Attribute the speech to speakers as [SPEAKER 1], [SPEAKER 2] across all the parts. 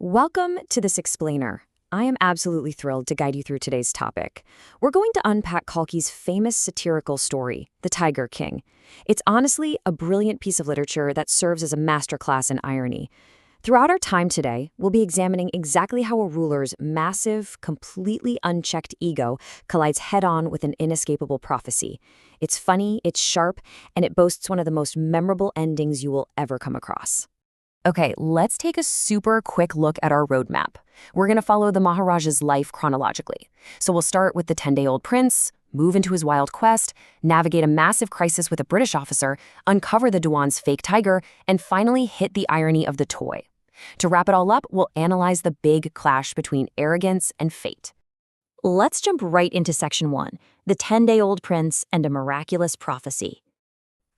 [SPEAKER 1] Welcome to this explainer. I am absolutely thrilled to guide you through today's topic. We're going to unpack Kalki's famous satirical story, The Tiger King. It's honestly a brilliant piece of literature that serves as a masterclass in irony. Throughout our time today, we'll be examining exactly how a ruler's massive, completely unchecked ego collides head-on with an inescapable prophecy. It's funny, it's sharp, and it boasts one of the most memorable endings you will ever come across. Okay, let's take a super quick look at our roadmap. We're going to follow the Maharaja's life chronologically. So we'll start with the 10-day-old prince, move into his wild quest, navigate a massive crisis with a British officer, uncover the Diwan's fake tiger, and finally hit the irony of the toy. To wrap it all up, we'll analyze the big clash between arrogance and fate. Let's jump right into section 1, the 10-day-old prince and a miraculous prophecy.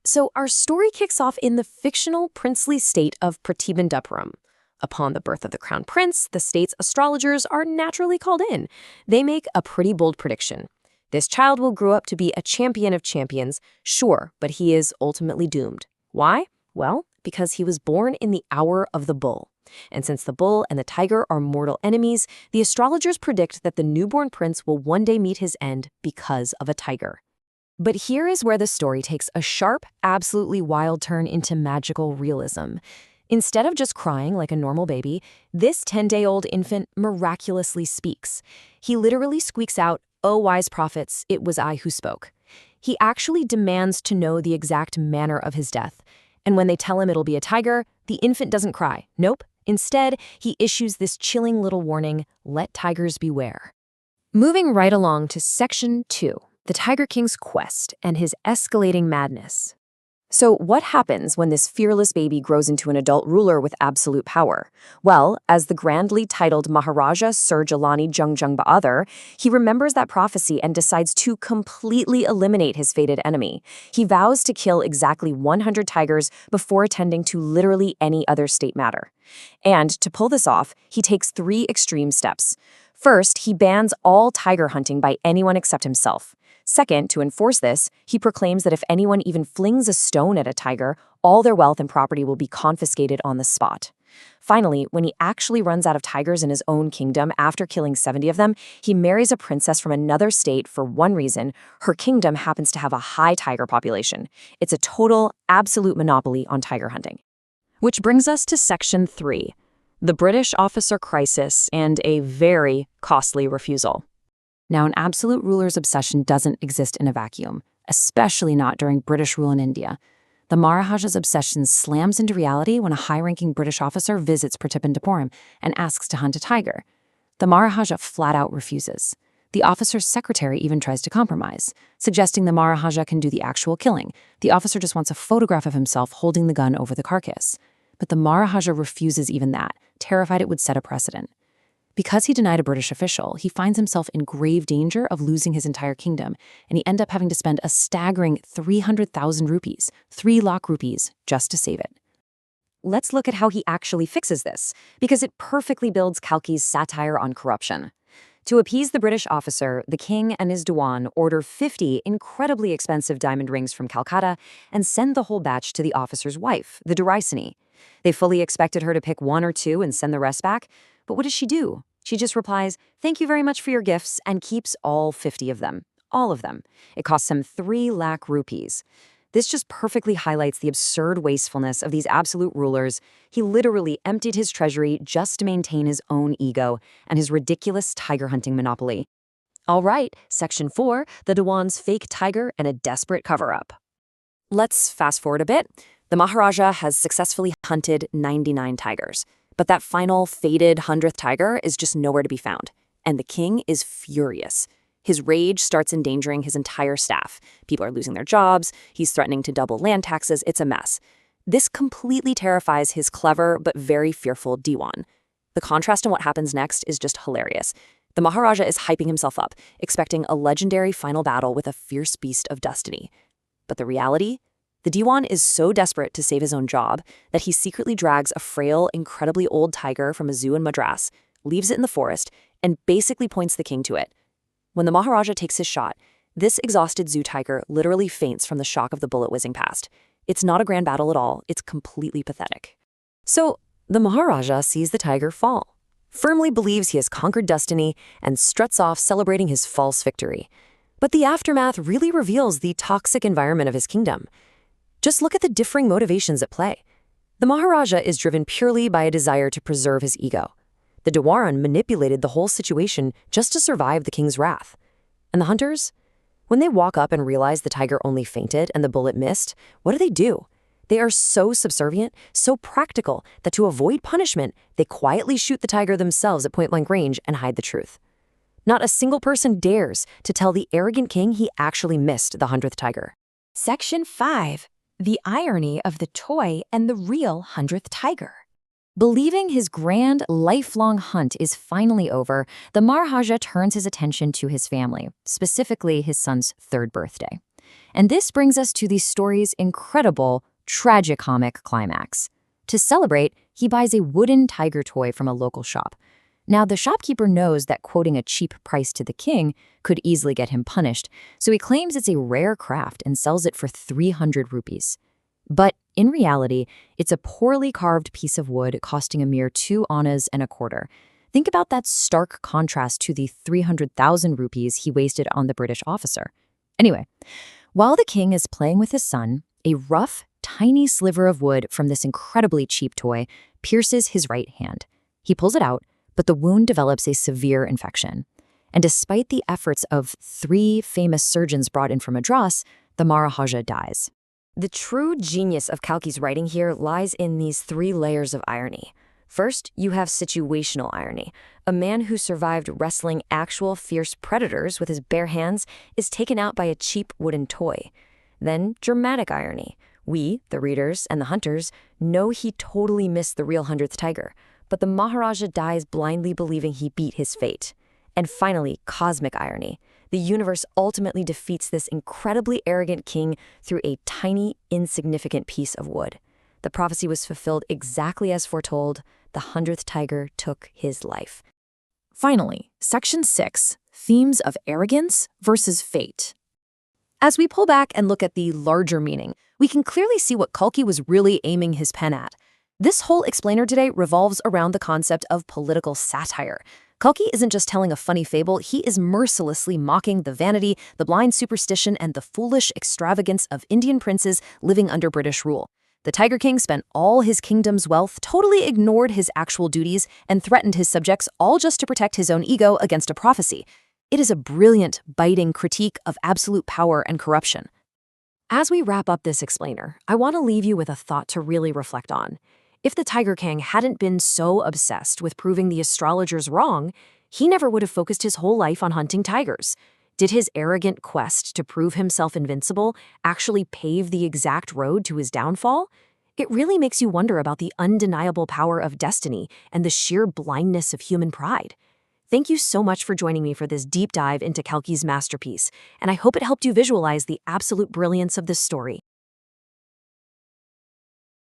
[SPEAKER 1] So our story kicks off in the fictional princely state of Pratibandhupuram. Upon the birth of the crown prince, the state's astrologers are naturally called in. They make a pretty bold prediction. This child will grow up to be a champion of champions, sure, but he is ultimately doomed. Why? Well, because he was born in the hour of the bull. And since the bull and the tiger are mortal enemies, the astrologers predict that the newborn prince will one day meet his end because of a tiger. But here is where the story takes a sharp, absolutely wild turn into magical realism. Instead of just crying like a normal baby, this 10-day-old infant miraculously speaks. He literally squeaks out, "O wise prophets, it was I who spoke." He actually demands to know the exact manner of his death. And when they tell him it'll be a tiger, the infant doesn't cry. Nope. Instead, he issues this chilling little warning, "Let tigers beware." Moving right along to section 2. The Tiger King's quest and his escalating madness. So what happens when this fearless baby grows into an adult ruler with absolute power? Well, as the grandly titled Maharaja Sir Jalani Jungjung Bahadur, he remembers that prophecy and decides to completely eliminate his fated enemy. He vows to kill exactly 100 tigers before attending to literally any other state matter. And to pull this off, he takes 3 extreme steps. First, he bans all tiger hunting by anyone except himself. Second, to enforce this, he proclaims that if anyone even flings a stone at a tiger, all their wealth and property will be confiscated on the spot. Finally, when he actually runs out of tigers in his own kingdom after killing 70 of them, he marries a princess from another state for one reason: her kingdom happens to have a high tiger population. It's a total, absolute monopoly on tiger hunting. Which brings us to section 3, the British officer crisis and a very costly refusal. Now, an absolute ruler's obsession doesn't exist in a vacuum, especially not during British rule in India. The Maharaja's obsession slams into reality when a high-ranking British officer visits Pratibandhupuram and asks to hunt a tiger. The Maharaja flat-out refuses. The officer's secretary even tries to compromise, suggesting the Maharaja can do the actual killing. The officer just wants a photograph of himself holding the gun over the carcass. But the Maharaja refuses even that, terrified it would set a precedent. Because he denied a British official, he finds himself in grave danger of losing his entire kingdom, and he ends up having to spend a staggering 300,000 rupees, 3 lakh rupees, just to save it. Let's look at how he actually fixes this, because it perfectly builds Kalki's satire on corruption. To appease the British officer, the king and his Diwan order 50 incredibly expensive diamond rings from Calcutta and send the whole batch to the officer's wife, the Duraisini. They fully expected her to pick 1 or 2 and send the rest back. But what does she do? She just replies, "Thank you very much for your gifts," and keeps all 50 of them. All of them. It costs him 3 lakh rupees. This just perfectly highlights the absurd wastefulness of these absolute rulers. He literally emptied his treasury just to maintain his own ego and his ridiculous tiger hunting monopoly. All right, section 4, the Diwan's fake tiger and a desperate cover-up. Let's fast forward a bit. The Maharaja has successfully hunted 99 tigers. But that final, fated 100th tiger is just nowhere to be found. And the king is furious. His rage starts endangering his entire staff. People are losing their jobs. He's threatening to double land taxes. It's a mess. This completely terrifies his clever but very fearful Diwan. The contrast in what happens next is just hilarious. The Maharaja is hyping himself up, expecting a legendary final battle with a fierce beast of destiny. But the reality? The Diwan is so desperate to save his own job that he secretly drags a frail, incredibly old tiger from a zoo in Madras, leaves it in the forest, and basically points the king to it. When the Maharaja takes his shot, this exhausted zoo tiger literally faints from the shock of the bullet whizzing past. It's not a grand battle at all, it's completely pathetic. So the Maharaja sees the tiger fall, firmly believes he has conquered destiny, and struts off celebrating his false victory. But the aftermath really reveals the toxic environment of his kingdom. Just look at the differing motivations at play. The Maharaja is driven purely by a desire to preserve his ego. The Dawaran manipulated the whole situation just to survive the king's wrath. And the hunters? When they walk up and realize the tiger only fainted and the bullet missed, what do? They are so subservient, so practical, that to avoid punishment, they quietly shoot the tiger themselves at point-blank range and hide the truth. Not a single person dares to tell the arrogant king he actually missed the 100th tiger.
[SPEAKER 2] Section 5. The irony of the toy and the real 100th tiger.
[SPEAKER 1] Believing his grand, lifelong hunt is finally over, the Maharaja turns his attention to his family, specifically his son's 3rd birthday. And this brings us to the story's incredible, tragicomic climax. To celebrate, he buys a wooden tiger toy from a local shop. Now, the shopkeeper knows that quoting a cheap price to the king could easily get him punished, so he claims it's a rare craft and sells it for 300 rupees. But in reality, it's a poorly carved piece of wood costing a mere 2 annas and a quarter. Think about that stark contrast to the 300,000 rupees he wasted on the British officer. Anyway, while the king is playing with his son, a rough, tiny sliver of wood from this incredibly cheap toy pierces his right hand. He pulls it out, but the wound develops a severe infection. And despite the efforts of 3 famous surgeons brought in from Madras, the Maharaja dies. The true genius of Kalki's writing here lies in these 3 layers of irony. First, you have situational irony. A man who survived wrestling actual fierce predators with his bare hands is taken out by a cheap wooden toy. Then, dramatic irony. We, the readers and the hunters, know he totally missed the real 100th tiger, but the Maharaja dies blindly believing he beat his fate. And finally, cosmic irony. The universe ultimately defeats this incredibly arrogant king through a tiny, insignificant piece of wood. The prophecy was fulfilled exactly as foretold. The 100th tiger took his life.
[SPEAKER 2] Finally, Section 6. Themes of arrogance versus fate.
[SPEAKER 1] As we pull back and look at the larger meaning, we can clearly see what Kalki was really aiming his pen at. This whole explainer today revolves around the concept of political satire. Kalki isn't just telling a funny fable, he is mercilessly mocking the vanity, the blind superstition, and the foolish extravagance of Indian princes living under British rule. The Tiger King spent all his kingdom's wealth, totally ignored his actual duties, and threatened his subjects all just to protect his own ego against a prophecy. It is a brilliant, biting critique of absolute power and corruption. As we wrap up this explainer, I want to leave you with a thought to really reflect on. If the Tiger King hadn't been so obsessed with proving the astrologers wrong, he never would have focused his whole life on hunting tigers. Did his arrogant quest to prove himself invincible actually pave the exact road to his downfall? It really makes you wonder about the undeniable power of destiny and the sheer blindness of human pride. Thank you so much for joining me for this deep dive into Kalki's masterpiece, and I hope it helped you visualize the absolute brilliance of this story.